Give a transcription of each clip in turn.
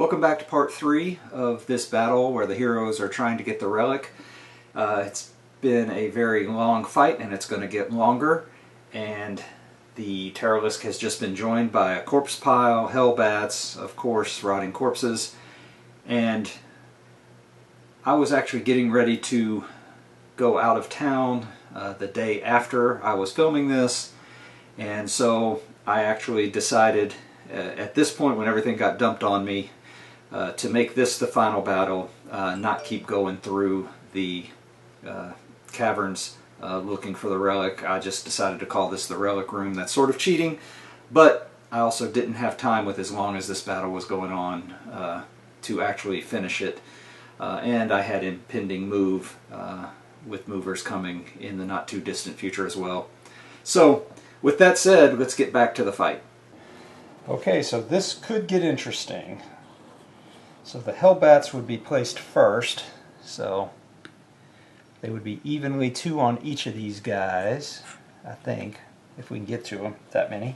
Welcome back to part 3 of this battle where the heroes are trying to get the relic. It's been a very long fight and it's going to get longer, and the Terralisk has just been joined by a corpse pile, Hellbats, of course, rotting corpses, and I was actually getting ready to go out of town the day after I was filming this, and so I actually decided at this point when everything got dumped on me to make this the final battle, not keep going through the caverns looking for the relic. I just decided to call this the relic room. That's sort of cheating, but I also didn't have time with as long as this battle was going on to actually finish it, and I had impending move with movers coming in the not too distant future as well. So with that said, let's get back to the fight. Okay, so this could get interesting. So the Hellbats would be placed first, so they would be evenly 2 on each of these guys, I think, if we can get to them, that many.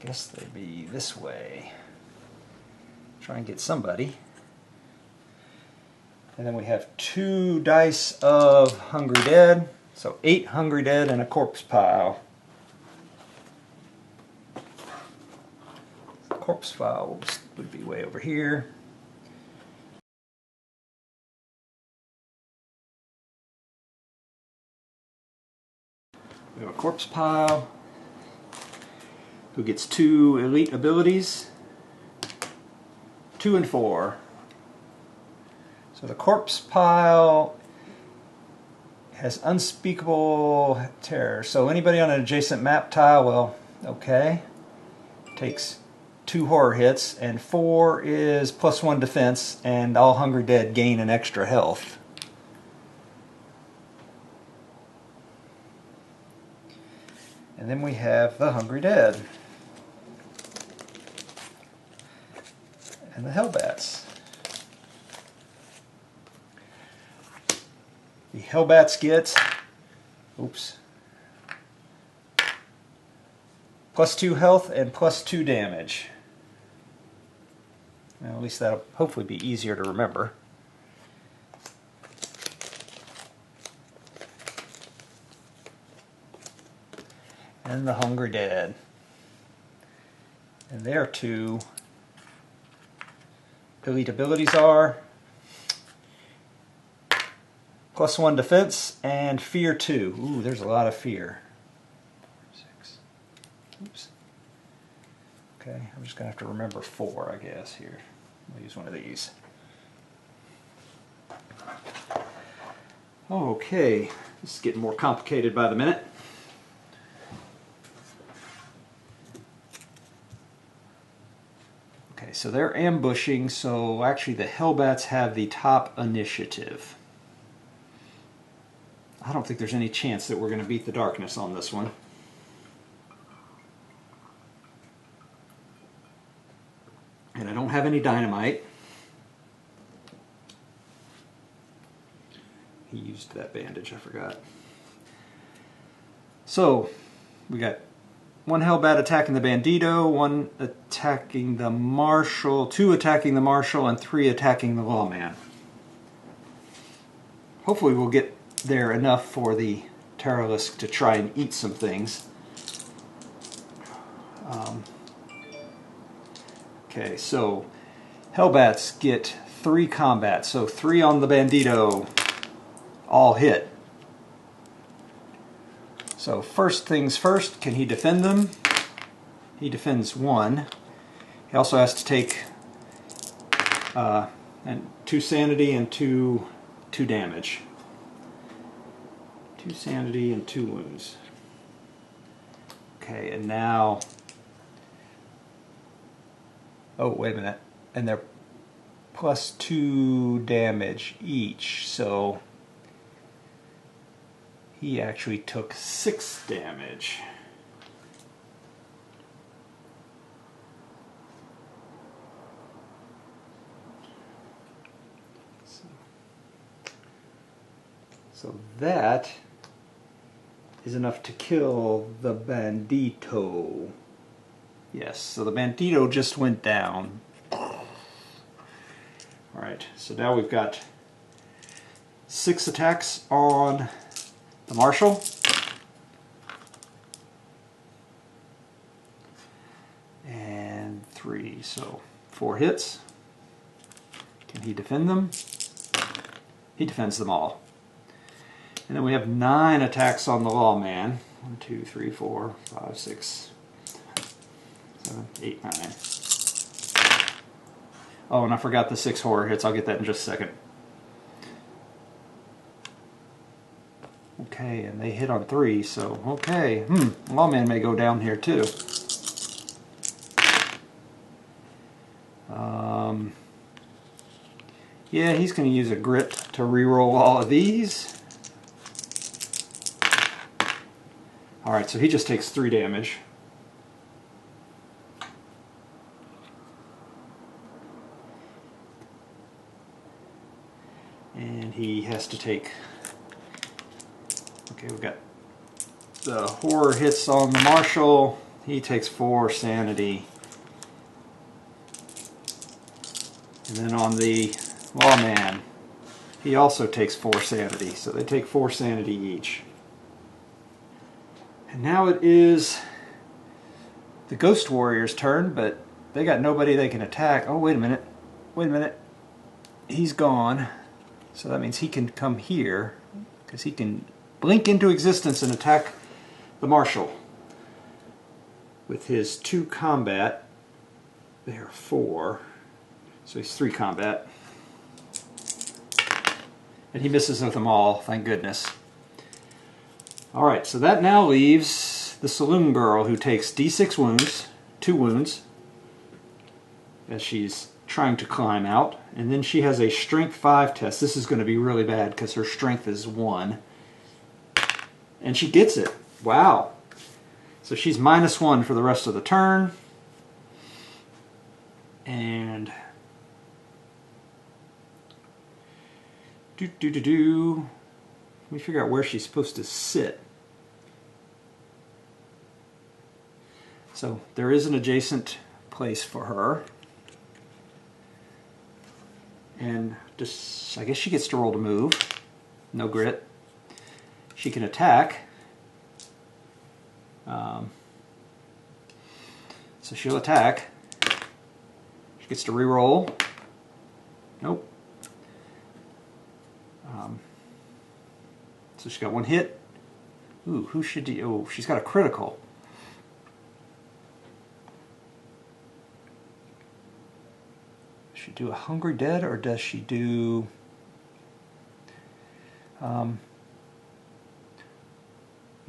I guess they'd be this way. Try and get somebody. And then we have 2 dice of Hungry Dead, so 8 Hungry Dead and a corpse pile. The corpse pile would be way over here. We have a corpse pile who gets 2 elite abilities, 2 and 4. So the corpse pile has unspeakable terror. So anybody on an adjacent map tile, well, okay. Takes 2 horror hits, and 4 is +1 defense, and all Hungry Dead gain an extra health. And then we have the Hungry Dead. And the Hellbats. The Hellbats get, +2 health and +2 damage. Well, at least that'll hopefully be easier to remember. And the Hungry Dead. And their 2 elite abilities are +1 defense and fear 2. Ooh, there's a lot of fear. 6. Oops. Okay, I'm just going to have to remember 4, I guess, here. I'll use one of these. Okay, this is getting more complicated by the minute. Okay, so they're ambushing, so actually the Hellbats have the top initiative. I don't think there's any chance that we're going to beat the darkness on this one. And I don't have any dynamite. He used that bandage, I forgot. So, we got 1 Hellbat attacking the Bandito, 1 attacking the Marshal, 2 attacking the Marshal, and 3 attacking the Lawman. Hopefully we'll get there enough for the Terralisk to try and eat some things. Okay, so Hellbats get 3 combat, so 3 on the Bandito, all hit. So first things first, can he defend them? He defends 1. He also has to take 2 sanity and 2 damage. 2 sanity and 2 wounds. Okay, and now... Oh, wait a minute. And they're +2 damage each, so he actually took 6 damage. So that is enough to kill the Bandito. Yes, so the Bandito just went down. Alright, so now we've got 6 attacks on the Marshal. And 3, so 4 hits. Can he defend them? He defends them all. And then we have 9 attacks on the Lawman. 1, 2, 3, 4, 5, 6, 7, 8, 9. Oh, and I forgot the 6 horror hits. I'll get that in just a second. Okay, and they hit on 3, so okay. Lawman may go down here too. Yeah, he's going to use a grit to reroll all of these. Alright, so he just takes 3 damage. And he has to take... Okay, we've got the horror hits on the Marshal. He takes 4 sanity. And then on the Lawman, he also takes 4 sanity. So they take 4 sanity each. And now it is the Ghost Warrior's turn, but they got nobody they can attack. Oh, wait a minute. Wait a minute. He's gone. So that means he can come here, because he can blink into existence and attack the Marshal. With his 2 combat, there are 4. So he's 3 combat. And he misses with them all, thank goodness. Alright, so that now leaves the Saloon Girl, who takes D6 wounds, 2 wounds, as she's trying to climb out. And then she has a Strength 5 test. This is going to be really bad because her Strength is 1. And she gets it. Wow. So she's -1 for the rest of the turn. And... Let me figure out where she's supposed to sit. So there is an adjacent place for her. And just, I guess she gets to roll to move. No grit. She can attack. So she'll attack. She gets to reroll. Nope. So she's got 1 hit. Ooh, who should do? Oh, she's got a critical. Does she do a Hungry Dead, or does she do... you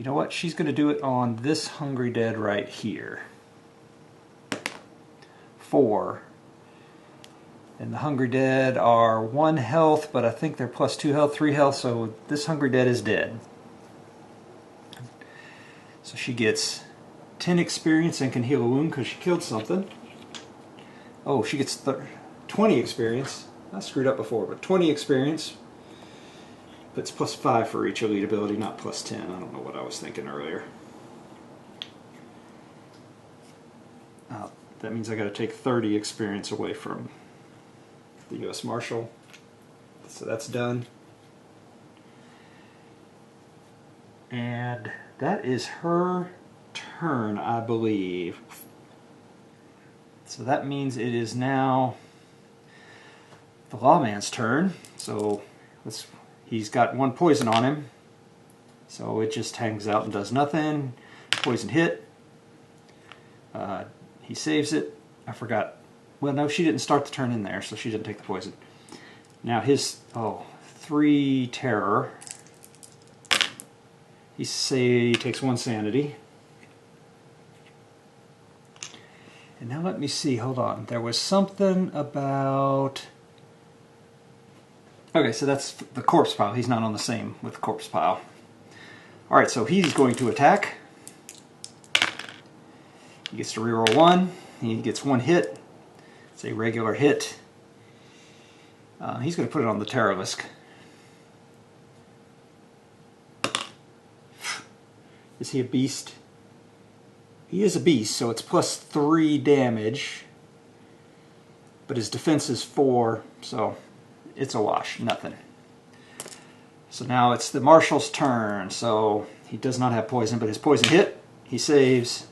know what? She's going to do it on this Hungry Dead right here. 4. And the Hungry Dead are 1 health, but I think they're +2 health, 3 health, so this Hungry Dead is dead. So she gets 10 experience and can heal a wound because she killed something. Oh, she gets 20 experience. I screwed up before, but 20 experience. But it's +5 for each elite ability, not +10. I don't know what I was thinking earlier. That means I got to take 30 experience away from the U.S. Marshal. So that's done. And that is her turn, I believe. So that means it is now the Lawman's turn. So he's got 1 poison on him. So it just hangs out and does nothing. Poison hit. He saves it. I forgot. Well, no, she didn't start the turn in there, so she didn't take the poison. Now his 3 terror. He takes 1 sanity. And now let me see, hold on. There was something about... Okay, so that's the corpse pile. He's not on the same with the corpse pile. Alright, so he's going to attack. He gets to reroll 1. He gets 1 hit. It's a regular hit. He's going to put it on the Terralisk. Is he a beast? He is a beast, so it's +3 damage. But his defense is 4, so it's a wash, nothing. So now it's the Marshal's turn. So he does not have poison, but his poison hit. He saves.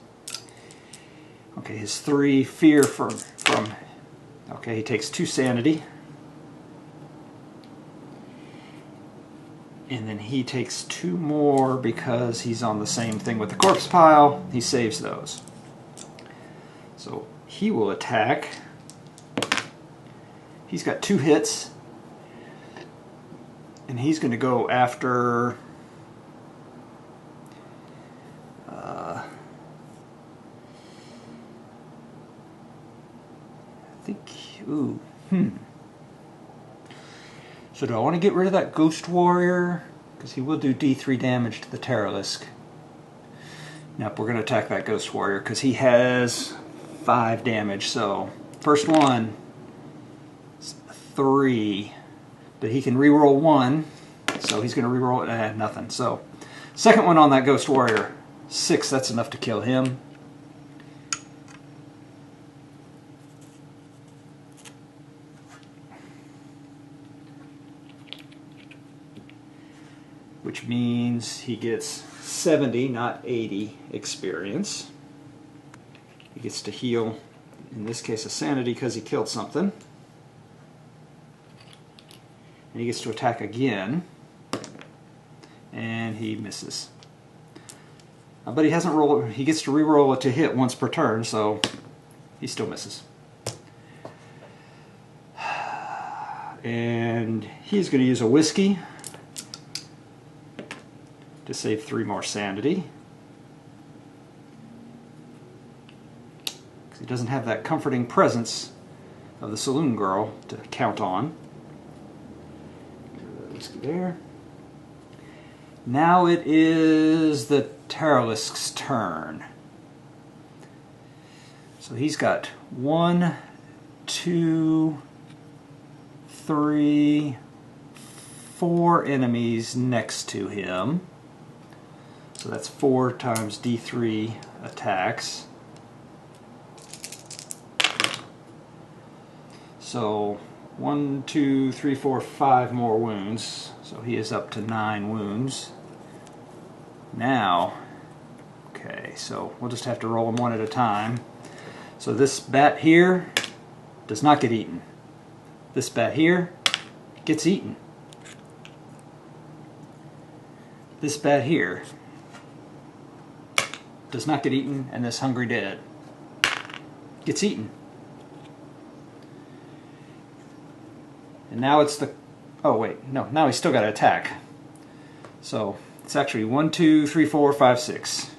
Okay, his 3 fear from okay, he takes 2 sanity. And then he takes 2 more because he's on the same thing with the corpse pile. He saves those. So he will attack. He's got 2 hits. And he's going to go after... I think... Ooh. So do I want to get rid of that Ghost Warrior? Because he will do D3 damage to the Terralisk. Nope, we're going to attack that Ghost Warrior because he has 5 damage. So, first one is 3. But he can reroll 1. So he's going to reroll it. Nothing. So, second one on that Ghost Warrior. 6, that's enough to kill him. Which means he gets 70, not 80 experience. He gets to heal, in this case, a sanity because he killed something. And he gets to attack again. And he misses. But he hasn't rolled, he gets to re-roll it to hit once per turn, so he still misses. And he's going to use a whiskey to save 3 more sanity. Because he doesn't have that comforting presence of the saloon girl to count on. Whiskey there. Now it is the Terralisk's turn. So he's got 1, 2, 3, 4 enemies next to him. So that's 4 times D3 attacks. So 1, 2, 3, 4, 5 more wounds. So he is up to 9 wounds. Now, okay, so we'll just have to roll them one at a time. So this bat here does not get eaten. This bat here gets eaten. This bat here does not get eaten, and this hungry dead gets eaten. And now it's the... Oh wait, no, now he's still got to attack. So it's actually 1, 2, 3, 4, 5, 6.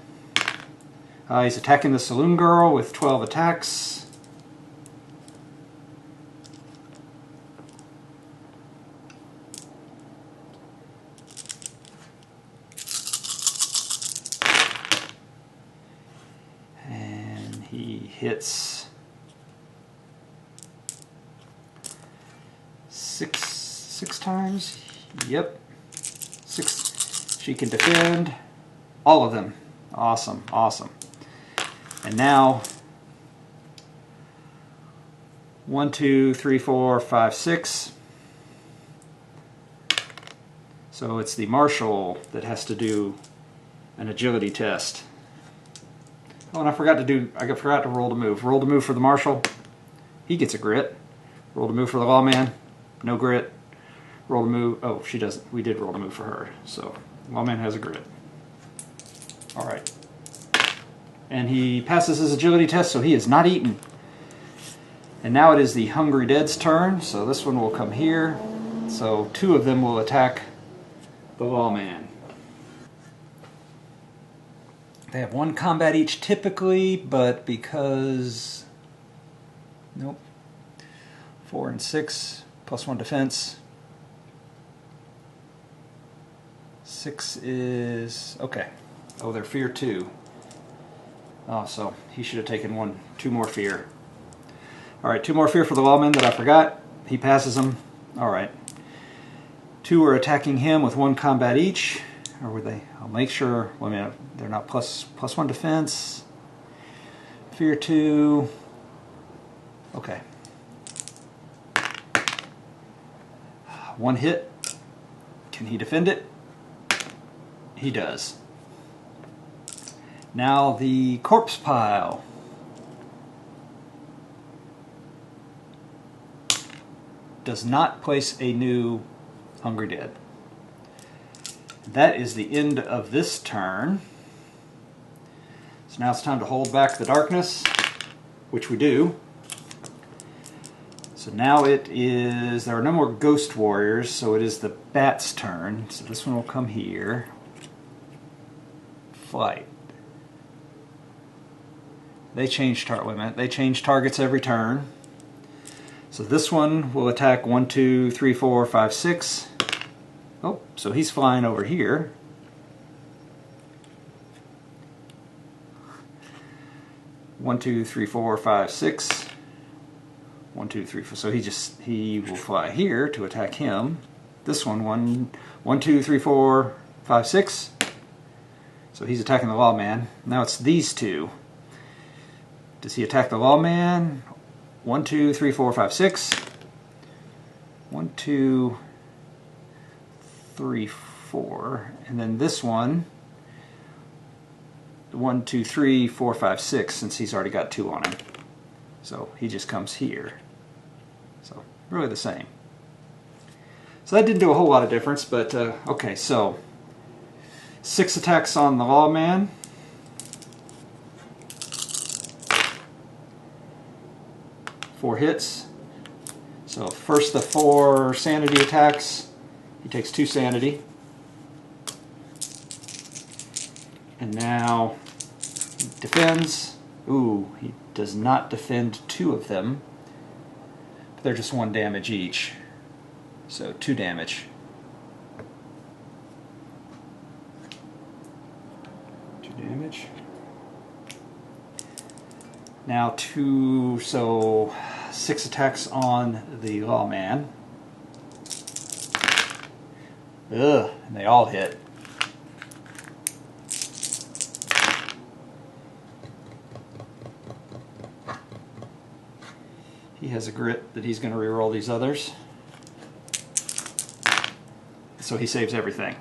He's attacking the saloon girl with 12 attacks. And he hits 6 times. Yep. 6. She can defend all of them. Awesome, awesome. And now 1, 2, 3, 4, 5, 6. So it's the marshal that has to do an agility test. Oh, and I forgot to roll to move. Roll to move for the marshal. He gets a grit. Roll to move for the lawman. No grit. Roll to move. Oh, she doesn't. We did roll to move for her. So lawman has a grit. All right. And he passes his agility test, so he is not eaten. And now it is the hungry dead's turn. So this one will come here. So 2 of them will attack the lawman. They have 1 combat each typically, but because... Nope. 4 and 6, plus 1 defense. 6 is... okay. Oh, they're fear 2. Oh, so he should have taken 2 more fear. Alright, 2 more fear for the lawman that I forgot. He passes them. Alright. 2 are attacking him with 1 combat each. or were they? I'll make sure. Wait a minute, they're not +1 defense. Fear 2. Okay. 1 hit. Can he defend it? He does. Now the corpse pile. Does not place a new Hungry Dead. That is the end of this turn. So now it's time to hold back the darkness, which we do. So now it is, there are no more ghost warriors, so it is the bat's turn. So this one will come here. Flight. They change targets every turn. So this one will attack 1, 2, 3, 4, 5, 6. Oh, so he's flying over here. One, 2, 3, 4, 5, 6. 1, 2, 3, 4. So he will fly here to attack him. This one, 1, 2, 3, 4, 5, 6. So he's attacking the lawman. Now it's these two. Does he attack the lawman? 1, 2, 3, 4, 5, 6. 1, 2, 3, 4. And then this one. 1, 2, 3, 4, 5, 6, since he's already got 2 on him. So he just comes here. So really the same. So that didn't do a whole lot of difference, but okay, so 6 attacks on the lawman. Four hits. So first the 4 sanity attacks. He takes 2 sanity. And now he defends. Ooh, he does not defend 2 of them. But they're just 1 damage each. So 2 damage. 2 damage. Now so 6 attacks on the lawman. Ugh, and they all hit. He has a grit that he's going to reroll these others. So he saves everything.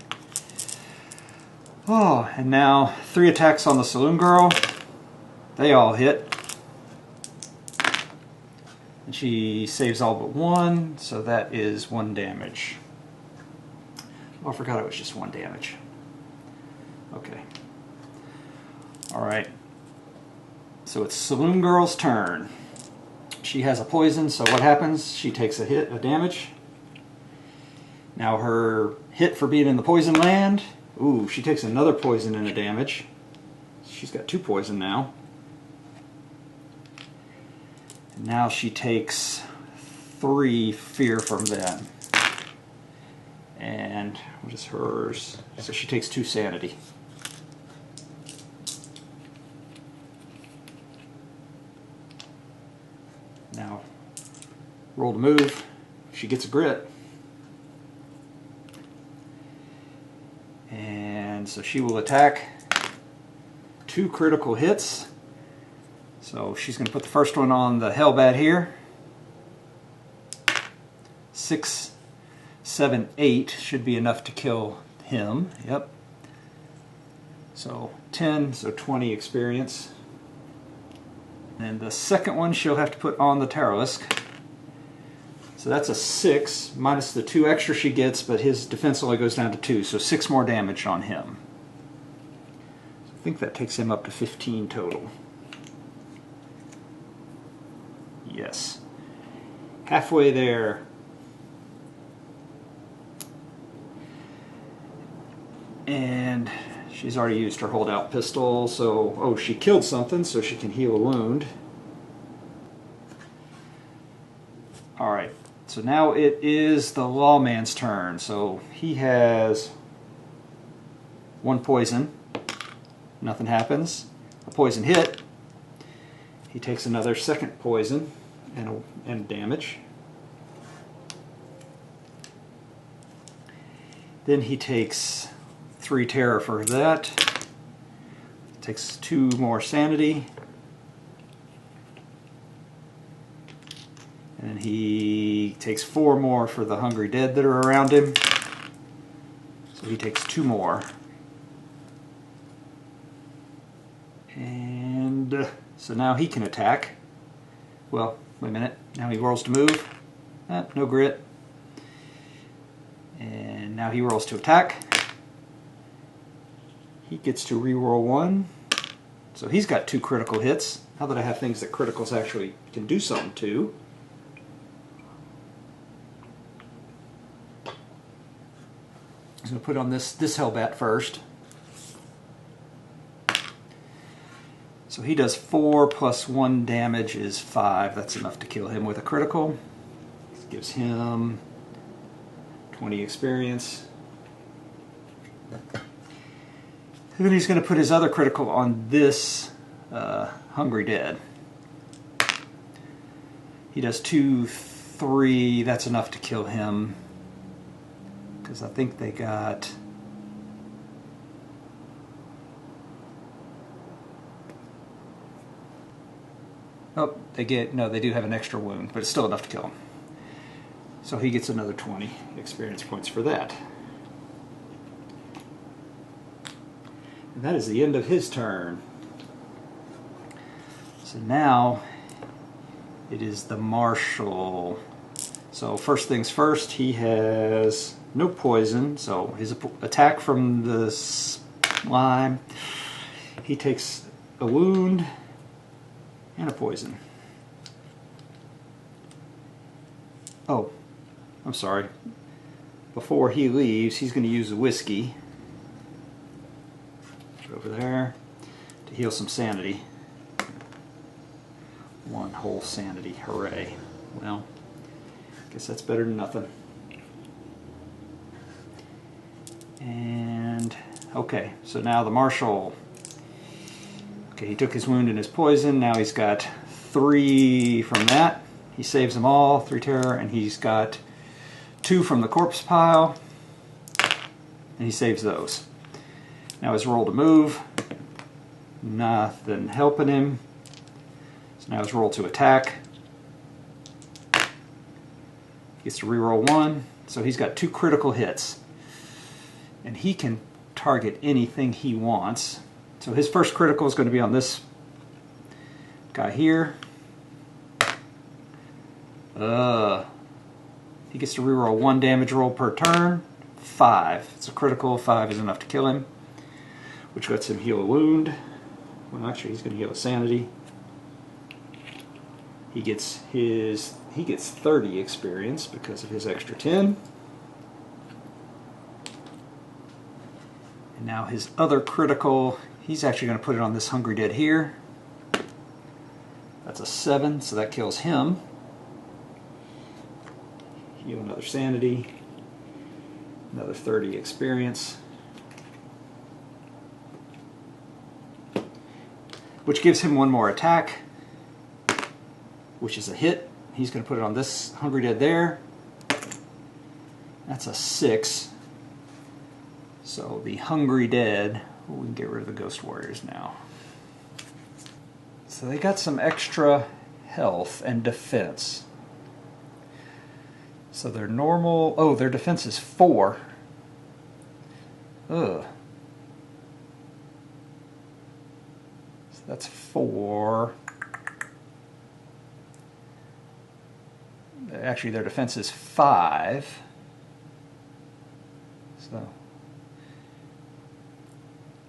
Oh, and now 3 attacks on the saloon girl. They all hit. And she saves all but 1, so that is 1 damage. Oh, I forgot it was just 1 damage. Okay. Alright. So it's Saloon Girl's turn. She has a poison, so what happens? She takes a damage. Now her hit for being in the poison land. Ooh, she takes another poison and a damage. She's got 2 poison now. And now she takes 3 fear from them. And what is hers? So she takes 2 sanity. Now, roll to move. She gets a grit. And so she will attack. 2 critical hits. So she's going to put the first one on the Hellbat here. 6, 7, 8 should be enough to kill him. Yep. So 10, so 20 experience. And the second one she'll have to put on the Terralisk. So that's a 6, minus the 2 extra she gets, but his defense only goes down to 2, so 6 more damage on him. So I think that takes him up to 15 total. Yes. Halfway there. And she's already used her holdout pistol, so, oh, she killed something, so she can heal a wound. Alright, so now it is the lawman's turn. So he has 1 poison. Nothing happens. A poison hit. He takes another 2nd poison and damage. Then he takes 3 terror for that. Takes 2 more sanity. And he takes 4 more for the hungry dead that are around him. So he takes 2 more. And so now he can attack. Well, wait a minute. Now he rolls to move. No grit. And now he rolls to attack. He gets to reroll 1. So he's got 2 critical hits. Now that I have things that criticals actually can do something to. I'm going to put on this Hellbat first. So he does 4 plus 1 damage is 5. That's enough to kill him with a critical. This gives him 20 experience. And then he's going to put his other critical on this Hungry Dead. He does 2, 3. That's enough to kill him. Because I think they got... Oh, they do have an extra wound, but it's still enough to kill him. So he gets another 20 experience points for that. And that is the end of his turn. So now it is the Marshal. So first things first, he has no poison, so his attack from the slime, he takes a wound and a poison. Oh, I'm sorry. Before he leaves, he's going to use a whiskey over there to heal some sanity. 1 whole sanity, hooray. Well, guess that's better than nothing. And, okay, so now the Marshal. Okay, he took his wound and his poison. Now he's got 3 from that. He saves them all, 3 terror, and he's got 2 from the corpse pile. And he saves those. Now his roll to move. Nothing helping him. So now his roll to attack. He gets to reroll 1. So he's got 2 critical hits. And he can target anything he wants. So his first critical is going to be on this guy here. He gets to reroll 1 damage roll per turn. 5. It's a critical. 5 is enough to kill him, which lets him heal a wound. Well, actually, he's going to heal a sanity. He gets 30 experience because of his extra 10. And now his other critical, he's actually going to put it on this Hungry Dead here. That's a 7, so that kills him. Heal another sanity. Another 30 experience. Which gives him 1 more attack, which is a hit. He's going to put it on this Hungry Dead there. That's a 6. So the Hungry Dead, we can get rid of the Ghost Warriors now. So they got some extra health and defense. So their normal, oh, their defense is 4. Ugh. So that's 4. Actually, their defense is 5. So,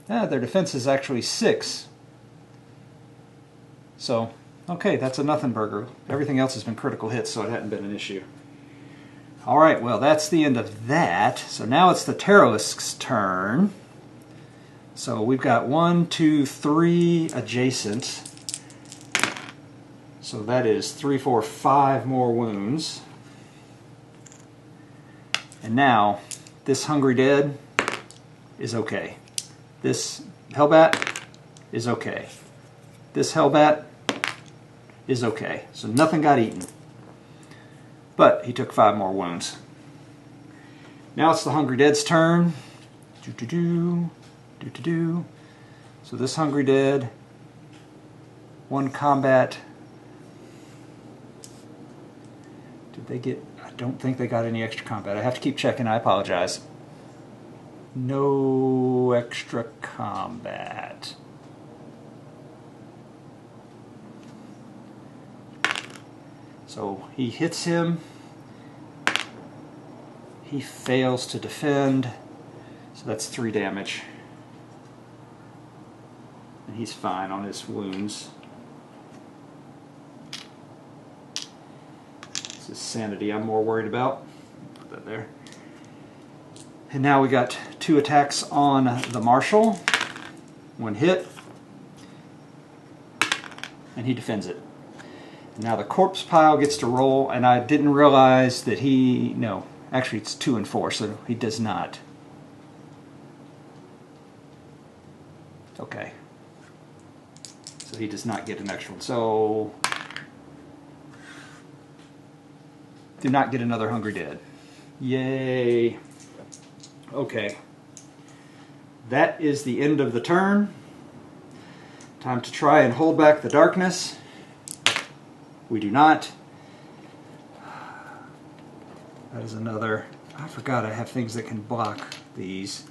their defense is actually 6. So, okay, that's a nothing burger. Everything else has been critical hits, so it hadn't been an issue. Alright, well, that's the end of that. So now it's the Terralisk's turn. So we've got 1, 2, 3 adjacent. So that is 3, 4, 5 more wounds. And now, this Hungry Dead is okay. This Hellbat is okay. This Hellbat is okay. So nothing got eaten. But he took 5 more wounds. Now it's the Hungry Dead's turn. Do-do-do. So this Hungry Dead, 1 combat. Did they get... I don't think they got any extra combat. I have to keep checking. I apologize. No extra combat. So he hits him. He fails to defend. So that's 3 damage. And he's fine on his wounds. This is sanity I'm more worried about. Put that there. And now we got 2 attacks on the Marshal. 1 hit. And he defends it. Now the corpse pile gets to roll, and I didn't realize that he... No, actually it's 2 and 4, so he does not. Okay. So he does not get an extra one. So... do not get another Hungry Dead. Yay. Okay. That is the end of the turn. Time to try and hold back the darkness. We do not. That is another... I forgot I have things that can block these.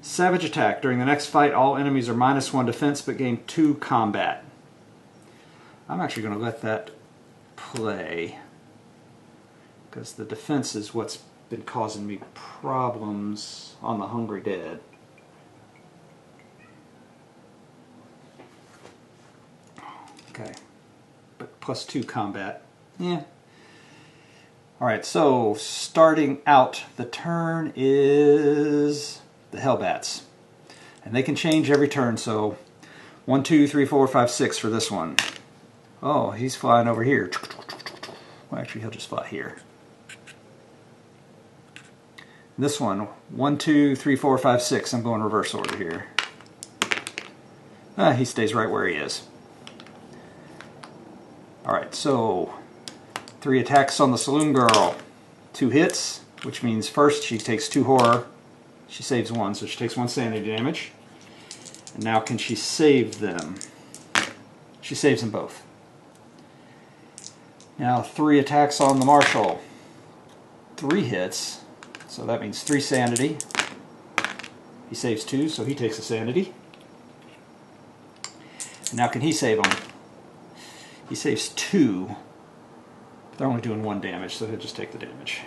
Savage attack. During the next fight, all enemies are -1 defense but gain 2 combat. I'm actually going to let that play, because the defense is what's been causing me problems on the Hungry Dead. Okay, but +2 combat. Yeah. Alright, so starting out the turn is the Hellbats. And they can change every turn, so 1, 2, 3, 4, 5, 6 for this one. Oh, he's flying over here. Well, actually, he'll just fly here. This one, 1, 2, 3, 4, 5, 6. I'm going reverse order here. He stays right where he is. Alright, so 3 attacks on the Saloon Girl. 2 hits, which means first she takes 2 horror. She saves 1, so she takes 1 sanity damage. And now can she save them? She saves them both. Now 3 attacks on the Marshal. 3 hits, so that means 3 sanity. He saves 2, so he takes a sanity. And now can he save them? He saves 2. They're only doing 1 damage, so he'll just take the damage.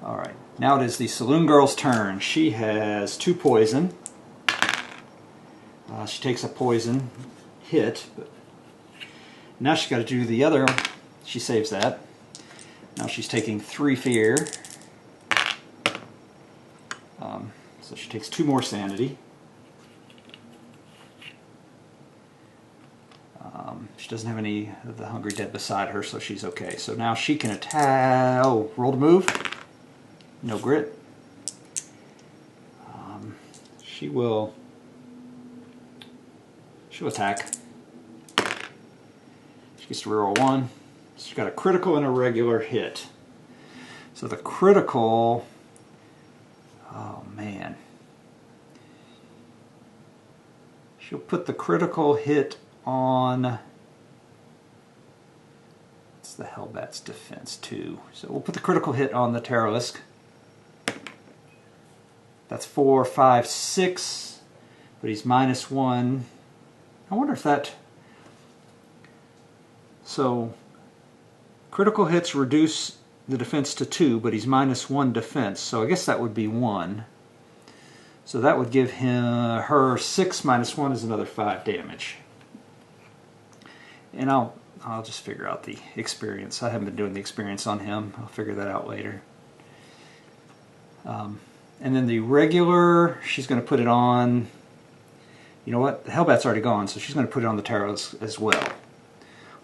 Alright, now it is the Saloon Girl's turn. She has 2 poison. She takes a poison hit, but now she's got to do the other. She saves that. Now she's taking 3 fear. So she takes 2 more sanity. She doesn't have any of the Hungry Dead beside her, so she's okay. So now she can attack. Oh, roll to move. No grit. She'll attack. She gets to reroll 1. So she's got a critical and a regular hit. So the critical... oh man. She'll put the critical hit on... it's the Hellbats defense too. So we'll put the critical hit on the Terralisk. That's 4, 5, 6. But he's -1. I wonder if that... so critical hits reduce the defense to 2, but he's -1 defense. So I guess that would be 1. So that would give her 6 -1 is another 5 damage. And I'll just figure out the experience. I haven't been doing the experience on him. I'll figure that out later. And then the regular, she's going to put it on... you know what? The Hellbat's already gone, so she's going to put it on the Terralisk as well.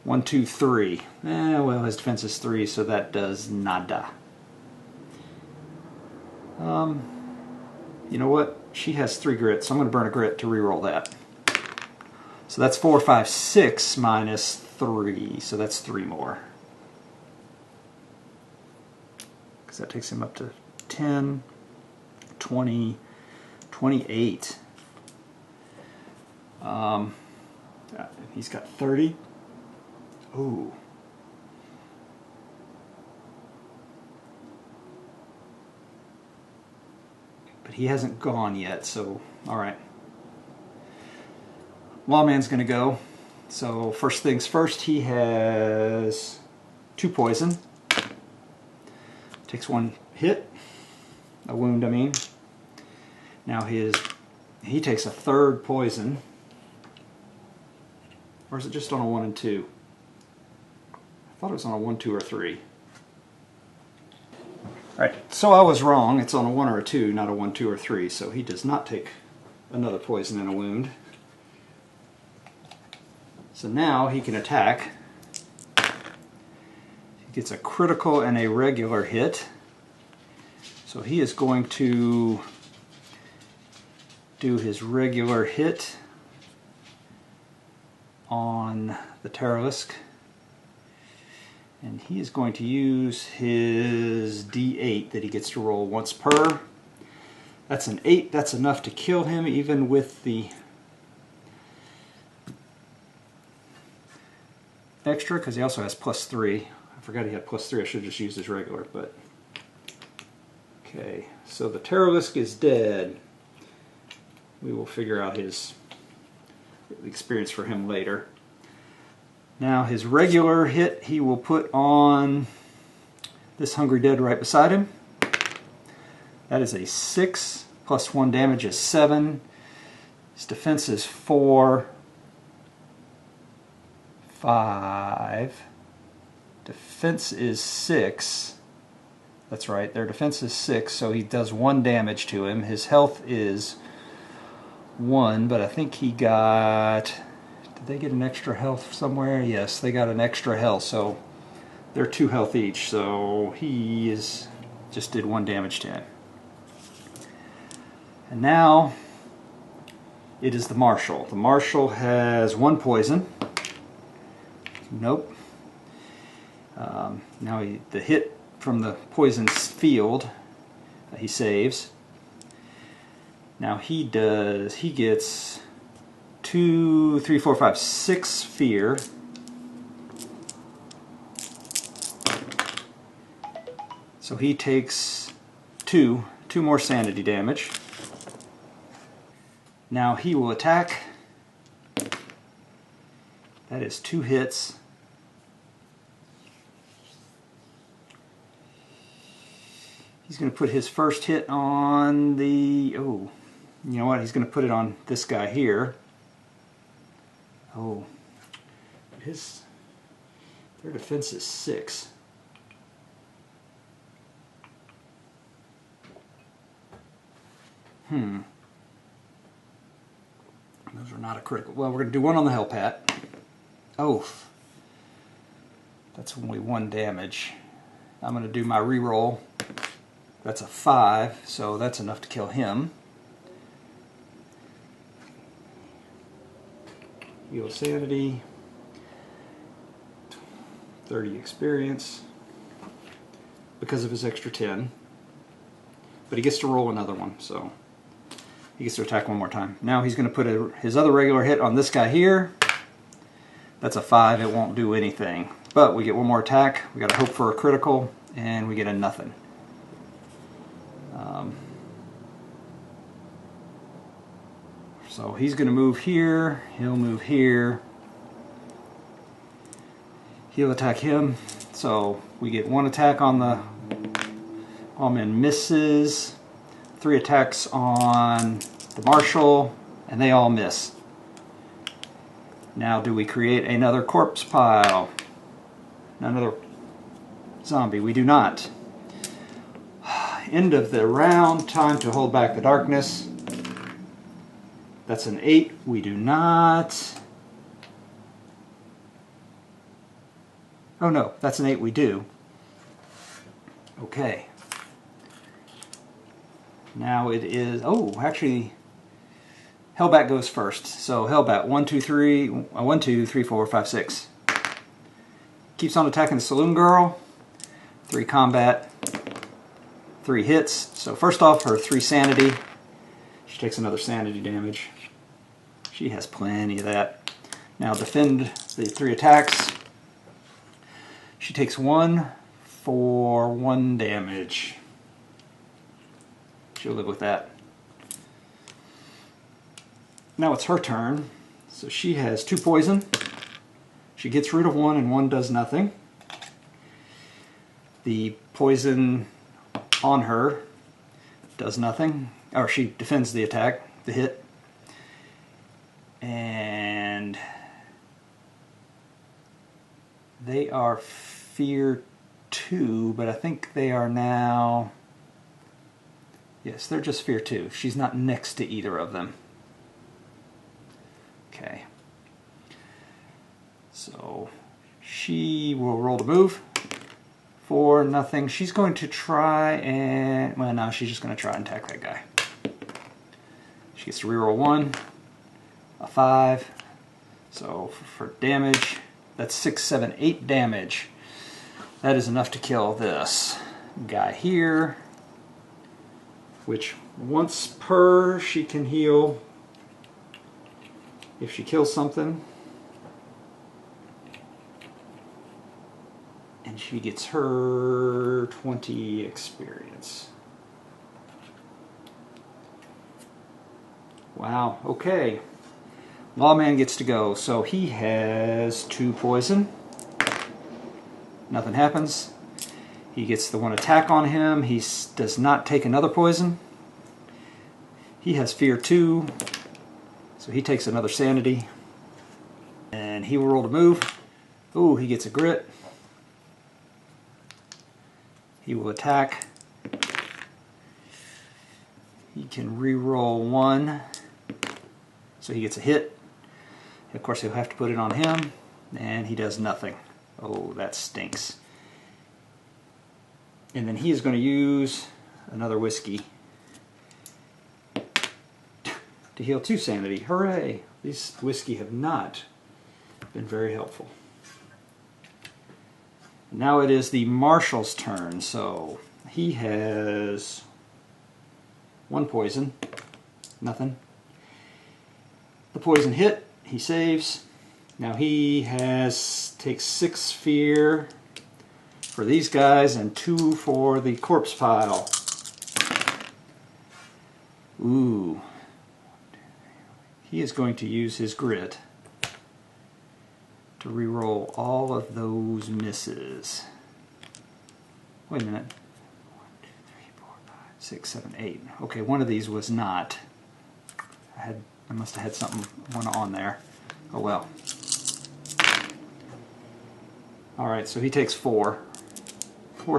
1, 2, 3. Well, his defense is 3, so that does nada. You know what? She has 3 grit, so I'm going to burn a grit to reroll that. So that's 4, 5, 6 minus 3, so that's 3 more. Because that takes him up to 10, 20, 28. He's got 30. Ooh. But he hasn't gone yet, so alright. Lawman's gonna go. So first things first, he has 2 poison. Takes 1 hit. A wound, I mean. Now he takes a 3rd poison. Or is it just on a 1 and 2? I thought it was on a 1, 2, or 3. Alright, so I was wrong. It's on a 1 or a 2, not a 1, 2, or 3. So he does not take another poison and a wound. So now he can attack. He gets a critical and a regular hit. So he is going to do his regular hit on the Terralisk. And he is going to use his D8 that he gets to roll once per. That's an 8. That's enough to kill him even with the extra, because he also has +3. I forgot he had +3. I should have just used his regular, but okay. So the Terralisk is dead. We will figure out his experience for him later. Now his regular hit he will put on this Hungry Dead right beside him. That is a 6 plus 1 damage is 7. His defense is 4, 5. Defense is 6. That's right, their defense is 6, so he does 1 damage to him. His health is 1, but I think he got... Did they get an extra health somewhere? Yes, they got an extra health, so they're 2 health each, so he just did 1 damage to him. And now it is the Marshal. The Marshal has 1 poison. Nope. Now the hit from the poison field he saves. Now he gets 2, 3, 4, 5, 6 fear. So he takes 2 more sanity damage. Now he will attack. That is 2 hits. He's going to put his first hit on the... Oh, you know what? He's going to put it on this guy here. Oh, their defense is 6. Those are not a critical. Well, we're going to do 1 on the Hellbat. Oh, that's only 1 damage. I'm going to do my reroll. That's a 5, so that's enough to kill him. Heal sanity, 30 experience, because of his extra 10. But he gets to roll another one, so he gets to attack 1 more time. Now he's going to put his other regular hit on this guy here. That's a 5, it won't do anything. But we get 1 more attack, we got to hope for a critical, and we get a nothing. So he's going to move here, he'll move here, he'll attack him, so we get 1 attack on the Allman misses, 3 attacks on the Marshal, and they all miss. Now do we create another corpse pile? Another zombie? We do not. End of the round, time to hold back the darkness. That's an 8. We do not. Oh no, that's an 8. We do. Okay. Now it is. Oh, actually, Hellbat goes first. So Hellbat 1, 2, 3, 1, 2, 3, 4, 5, 6. Keeps on attacking the Saloon Girl. 3 combat. 3 hits. So first off, her 3 sanity. She takes another sanity damage. She has plenty of that. Now defend the 3 attacks. She takes 1 for 1 damage. She'll live with that. Now it's her turn. So she has 2 poison. She gets rid of 1 and 1 does nothing. The poison on her does nothing. Or she defends the attack, the hit. And they are Fear 2, but I think they are now... Yes, they're just Fear 2. She's not next to either of them. Okay. So she will roll to move for nothing. She's going to try and... Well, no, she's just going to try and attack that guy. She gets to reroll 1, a 5. So for damage, that's 6, 7, 8 damage. That is enough to kill this guy here, which once per she can heal if she kills something. And she gets her 20 experience. Wow, okay. Lawman gets to go. So he has 2 poison. Nothing happens. He gets the 1 attack on him. He does not take another poison. He has Fear 2. So he takes another sanity. And he will roll to move. Ooh, he gets a grit. He will attack. He can re-roll 1. So he gets a hit. Of course, he'll have to put it on him. And he does nothing. Oh, that stinks. And then he is going to use another whiskey to heal 2 sanity. Hooray! These whiskey have not been very helpful. Now it is the Marshal's turn. So he has 1 poison. Nothing. The poison hit. He saves. Now he takes 6 fear for these guys and 2 for the corpse pile. Ooh. He is going to use his grit to re-roll all of those misses. Wait a minute. 1, 2, 3, 4, 5, 6, 7, 8. Okay, one of these was not. I must have had one on there. Oh well. Alright, so he takes 4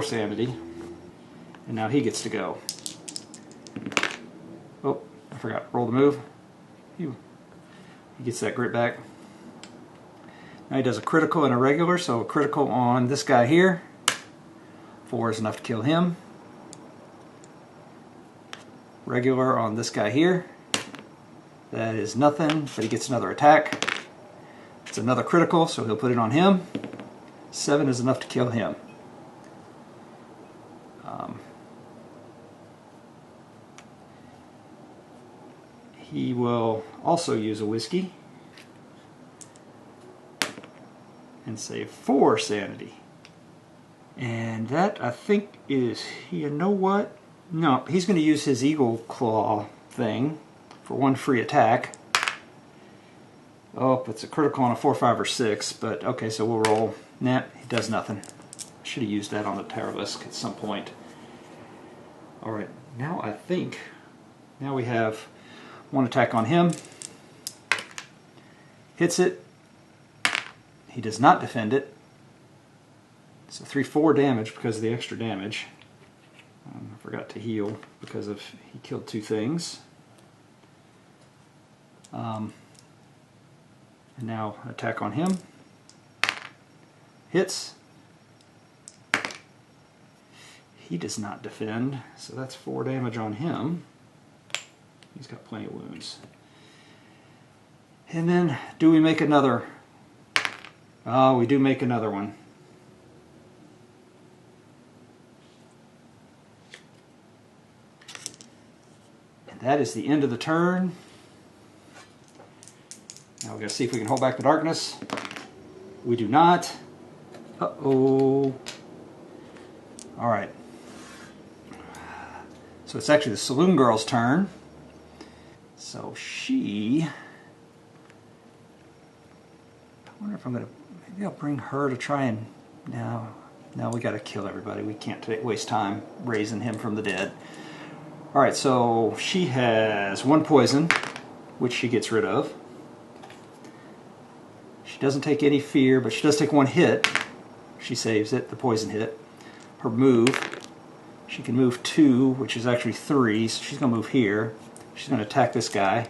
sanity. And now he gets to go. Oh, I forgot. Roll the move. He gets that grit back. Now he does a critical and a regular, so a critical on this guy here. 4 is enough to kill him. Regular on this guy here. That is nothing, but he gets another attack. It's another critical, so he'll put it on him. 7 is enough to kill him. He will also use a whiskey and save 4 sanity. And that, I think, is... You know what? No, he's going to use his Eagle Claw thing for 1 free attack. Oh, it's a critical on a 4, 5, or 6, but okay, so we'll roll. Nah, he does nothing. I should have used that on the Terralisk at some point. Alright, now I think... Now we have 1 attack on him. Hits it. He does not defend it. So 3, 4 damage because of the extra damage. I forgot to heal because he killed 2 things. And now attack on him. Hits. He does not defend, so that's 4 damage on him. He's got plenty of wounds. And then, do we make another? Oh, we do make another one. that is the end of the turn. Now we're going to see if we can hold back the darkness. We do not. Uh-oh. All right. So it's actually the Saloon Girl's turn. So she... I wonder if I'm going to... Maybe I'll bring her to try and... No, we got to kill everybody. We can't waste time raising him from the dead. All right, so she has 1 poison, which she gets rid of. She doesn't take any fear, but she does take 1 hit. She saves it, the poison hit. Her move, she can move 2, which is actually 3, so she's going to move here. She's going to attack this guy.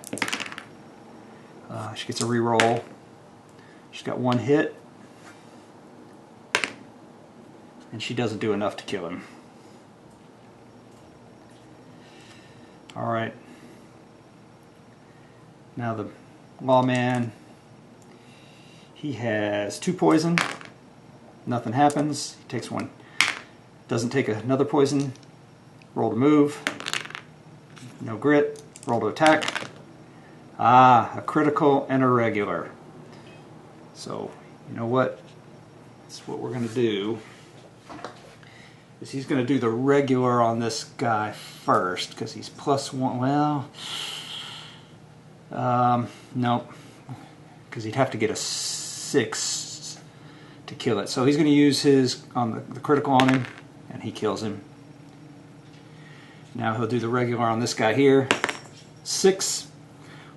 She gets a reroll. She's got 1 hit. And she doesn't do enough to kill him. Alright. Now the lawman, he has 2 poison. Nothing happens. He takes 1. Doesn't take another poison. Roll to move. No grit. Roll to attack. Ah, a critical and a regular. So, you know what? That's what we're going to do. Is he's going to do the regular on this guy first, because he's +1. Well, nope. Because he'd have to get a 6 to kill it. So he's going to use his on the critical on him, and he kills him. Now he'll do the regular on this guy here. 6,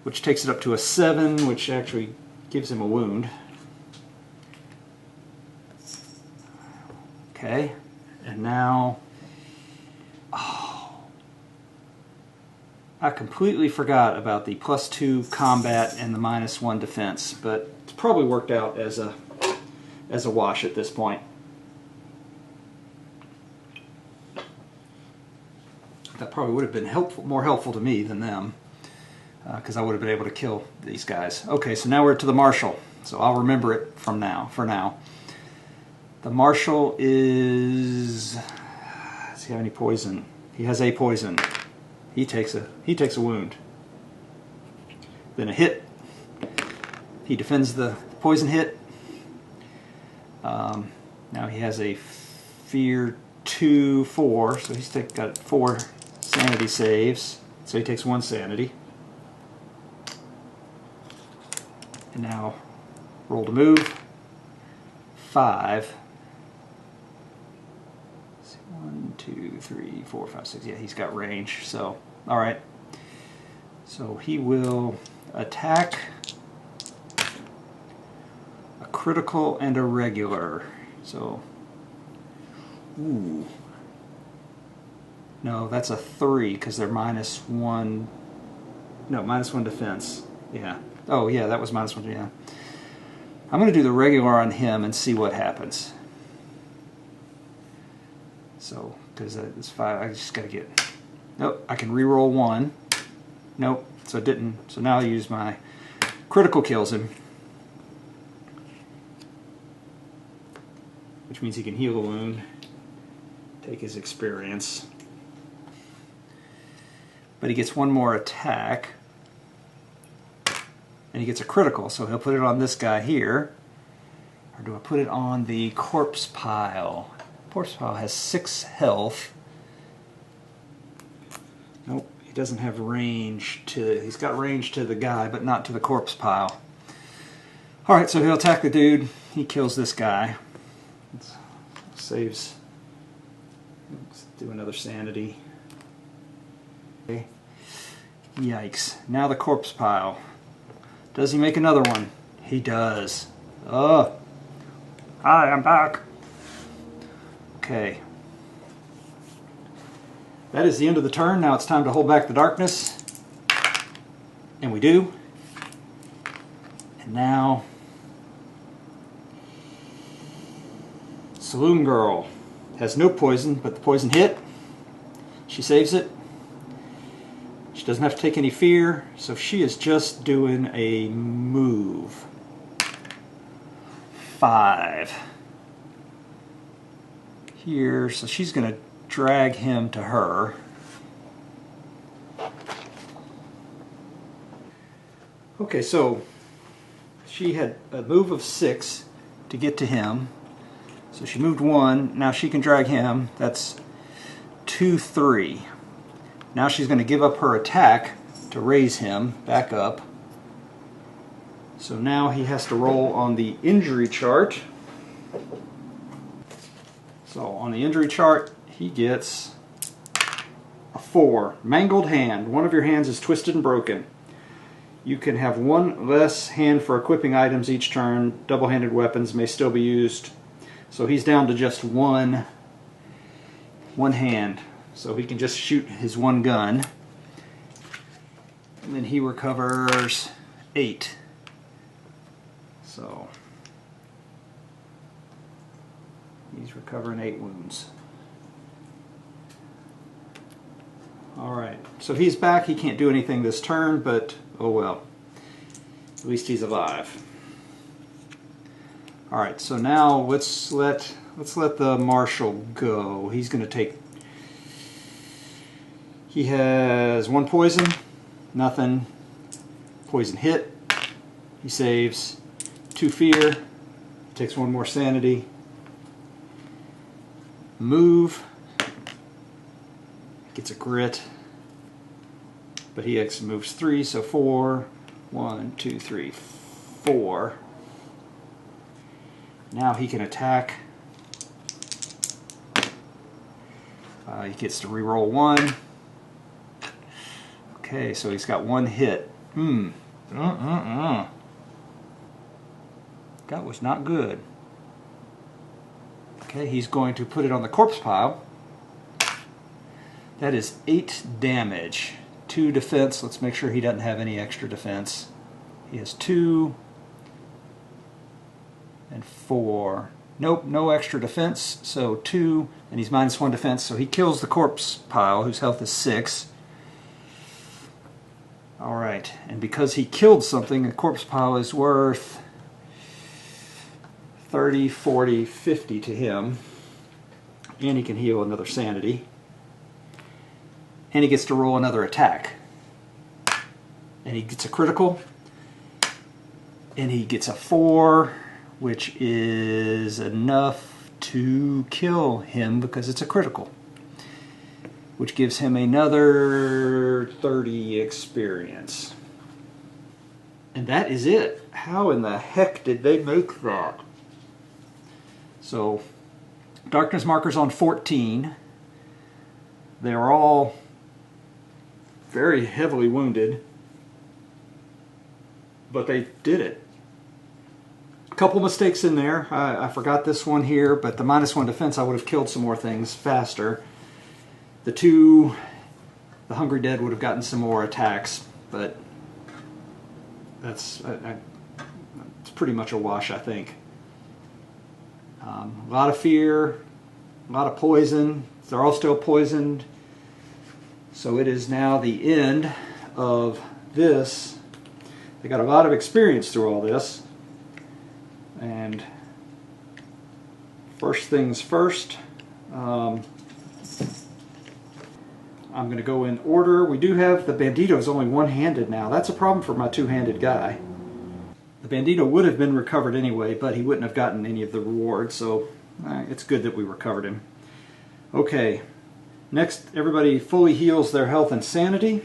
which takes it up to a 7, which actually gives him a wound. Okay, and now, oh, I completely forgot about the +2 combat and the -1 defense, but it's probably worked out as a wash at this point. That probably would have been more helpful to me than them, because I would have been able to kill these guys. Okay, so now we're to the Marshal, so I'll remember it for now. The Marshal is... Does he have any poison? He has a poison. He takes a wound. Then a hit. He defends the poison hit. Now he has a fear 2, 4, so he's got 4 sanity saves. So he takes 1 sanity. And now roll to move. 5. 1, 2, 3, 4, 5, 6. Yeah, he's got range. So, all right. So he will attack a critical and a regular. So, ooh. No, that's a 3 because they're -1. No, -1 defense. Yeah. Oh, yeah, that was -1. Yeah. I'm going to do the regular on him and see what happens. So, because it's 5, I just got to get... Nope, I can re-roll 1. Nope, so it didn't. So now I'll use my critical kills him. Which means he can heal a wound. Take his experience. But he gets 1 more attack. And he gets a critical, so he'll put it on this guy here. Or do I put it on the corpse pile? Corpse pile has 6 health. Nope, he doesn't have range to... He's got range to the guy, but not to the corpse pile. Alright, so he'll attack the dude. He kills this guy. Saves... Let's do another sanity. Okay. Yikes. Now the corpse pile. Does he make another one? He does. Oh. Hi, I'm back. Okay. That is the end of the turn. Now it's time to hold back the darkness. And we do. And now... Saloon Girl has no poison, but the poison hit. She saves it. She doesn't have to take any fear, so she is just doing a move. 5. Here, so she's going to drag him to her. Okay, so she had a move of 6 to get to him. So she moved 1. Now she can drag him. That's 2, 3. Now she's going to give up her attack to raise him back up. So now he has to roll on the injury chart. So on the injury chart, he gets a 4. Mangled hand. One of your hands is twisted and broken. You can have 1 less hand for equipping items each turn. Double-handed weapons may still be used. So he's down to just one hand. So he can just shoot his 1 gun. And then he recovers 8. So he's recovering 8 wounds. Alright, so he's back. He can't do anything this turn, but oh well. At least he's alive. Alright, so now let's let the marshal go. He's going to take... He has 1 poison, nothing. Poison hit. He saves 2 fear. Takes 1 more sanity. Move. Gets a grit. But he moves 3, so 4. 1, 2, 3, 4. Now he can attack. He gets to reroll 1. Okay, so he's got 1 hit. That was not good. Okay, he's going to put it on the corpse pile. That is 8 damage. 2 defense. Let's make sure he doesn't have any extra defense. He has 2 and 4. Nope, no extra defense. So 2, and he's -1 defense. So he kills the corpse pile, whose health is 6. Alright, and because he killed something, a corpse pile is worth 30, 40, 50 to him. And he can heal another sanity. And he gets to roll another attack. And he gets a critical. And he gets a 4, which is enough to kill him because it's a critical. Which gives him another 30 experience. And that is it. How in the heck did they make that? So, darkness markers on 14. They're all very heavily wounded, but they did it. A couple mistakes in there. I forgot this one here, but the -1 defense, I would have killed some more things faster. The Hungry Dead would have gotten some more attacks, but it's pretty much a wash, I think. A lot of fear, a lot of poison. They're all still poisoned. So it is now the end of this. They got a lot of experience through all this. And first things first, I'm going to go in order. We do have the Bandito's only one-handed now. That's a problem for my 2-handed guy. The Bandito would have been recovered anyway, but he wouldn't have gotten any of the rewards, so it's good that we recovered him. Okay. Next, everybody fully heals their health and sanity.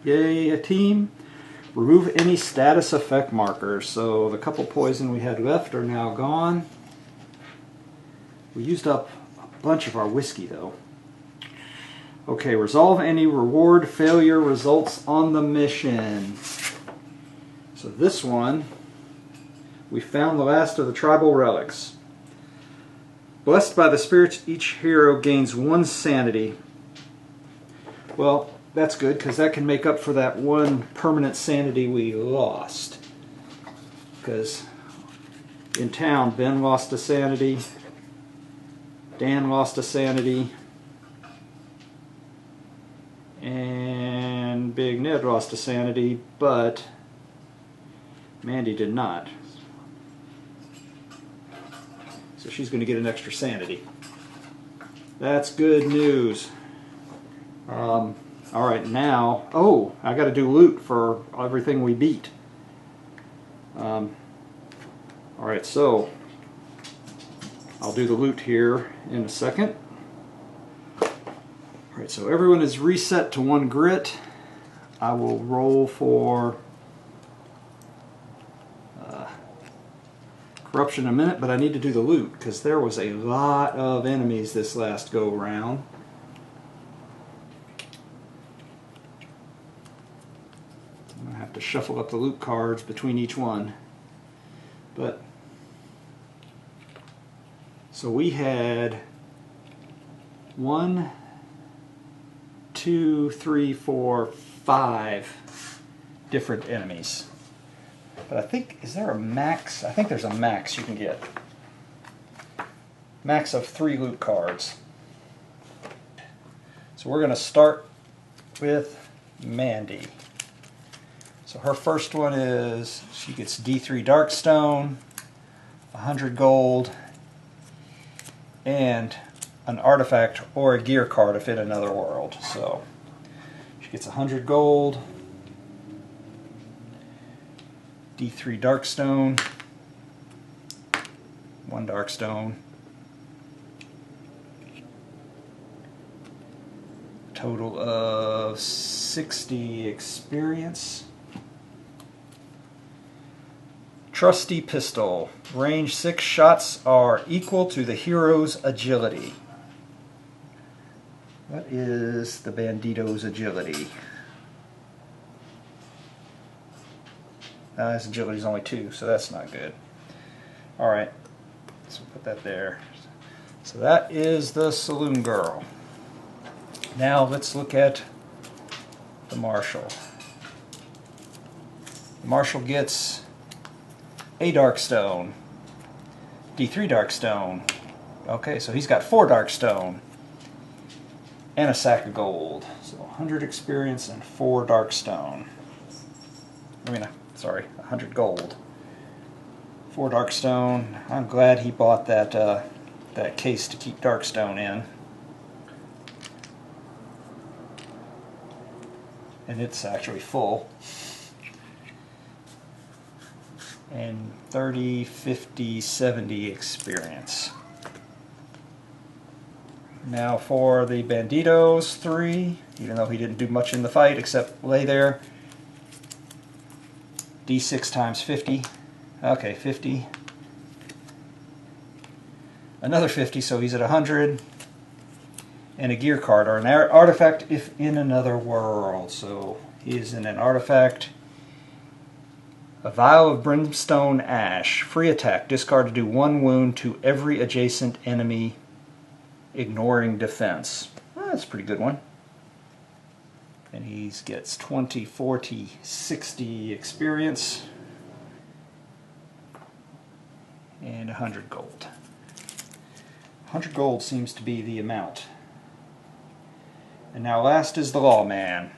Yay, a team. Remove any status effect markers. So the couple poison we had left are now gone. We used up a bunch of our whiskey though. Okay, resolve any reward failure results on the mission. So this one, we found the last of the tribal relics. Blessed by the spirits, each hero gains 1 sanity. Well, that's good because that can make up for that 1 permanent sanity we lost. Because in town, Ben lost a sanity, Dan lost a sanity, and Big Ned lost a sanity, but Mandy did not. So she's going to get an extra sanity. That's good news. Alright, now... Oh, I got to do loot for everything we beat. Alright, so I'll do the loot here in a second. Alright, so everyone is reset to 1 grit. I will roll for corruption in a minute, but I need to do the loot because there was a lot of enemies this last go round. I'm going to have to shuffle up the loot cards between each one. But so we had 1, 2, 3, 4, 5 different enemies. But I think, is there a max? I think there's a max you can get. Max of 3 loot cards. So we're going to start with Mandy. So her first one is, she gets D3 Darkstone, 100 gold, and an artifact or a gear card if in another world. So she gets 100 gold, D3 Darkstone, 1 Darkstone, total of 60 experience. Trusty Pistol. Range 6 shots are equal to the hero's agility. What is the bandito's agility? His agility is only 2, so that's not good. Alright, so put that there. So that is the Saloon Girl. Now let's look at the Marshal. The Marshal gets a Darkstone, D3 Darkstone. Okay, so he's got 4 Darkstone and a sack of gold. So 100 experience and 4 Darkstone. Sorry, 100 gold. 4 Darkstone. I'm glad he bought that that case to keep Darkstone in. And it's actually full. And 30, 50, 70 experience. Now for the Banditos 3, even though he didn't do much in the fight except lay there. D6 times 50. Okay, 50. Another 50, so he's at 100. And a gear card, or an artifact if in another world. So he is in an artifact. A vial of Brimstone Ash. Free attack. Discard to do 1 wound to every adjacent enemy, ignoring defense. Well, that's a pretty good one. And he gets 20, 40, 60 experience. And 100 gold. 100 gold seems to be the amount. And now last is the Lawman.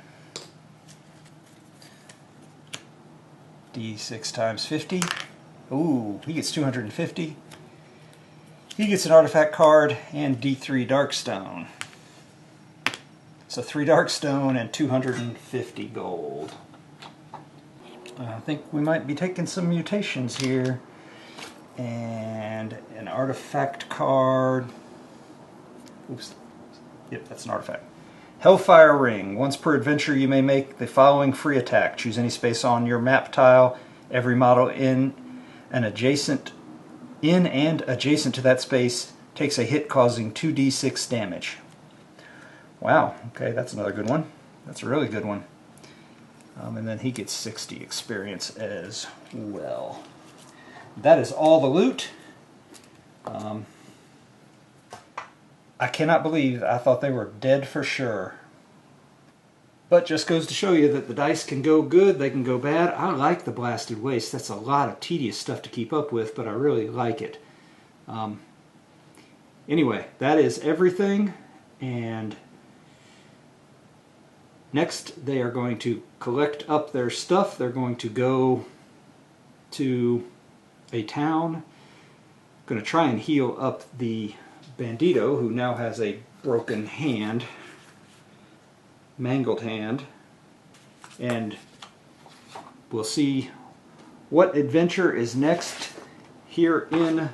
D6 times 50. Ooh, he gets 250. He gets an artifact card and D3 Darkstone. So 3 Darkstone and 250 gold. I think we might be taking some mutations here. And an artifact card. Oops. Yep, that's an artifact. Hellfire Ring. Once per adventure you may make the following free attack. Choose any space on your map tile. Every model in and adjacent to that space takes a hit causing 2d6 damage. Wow, okay, that's another good one. That's a really good one. And then he gets 60 experience as well. That is all the loot. I cannot believe I thought they were dead for sure. But just goes to show you that the dice can go good, they can go bad. I like the Blasted Waste. That's a lot of tedious stuff to keep up with, but I really like it. Anyway, that is everything. And next they are going to collect up their stuff. They're going to go to a town. Going to try and heal up the Bandito, who now has a broken hand, mangled hand, and we'll see what adventure is next here in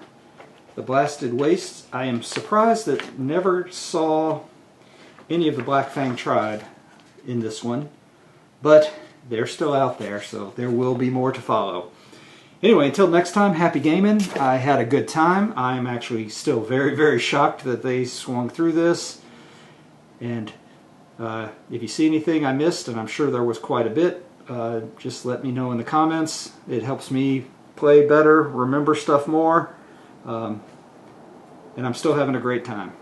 the Blasted Wastes. I am surprised that never saw any of the Black Fang tribe in this one, but they're still out there, so there will be more to follow. Anyway, until next time, happy gaming. I had a good time. I'm actually still very, very shocked that they swung through this. And if you see anything I missed, and I'm sure there was quite a bit, just let me know in the comments. It helps me play better, remember stuff more, and I'm still having a great time.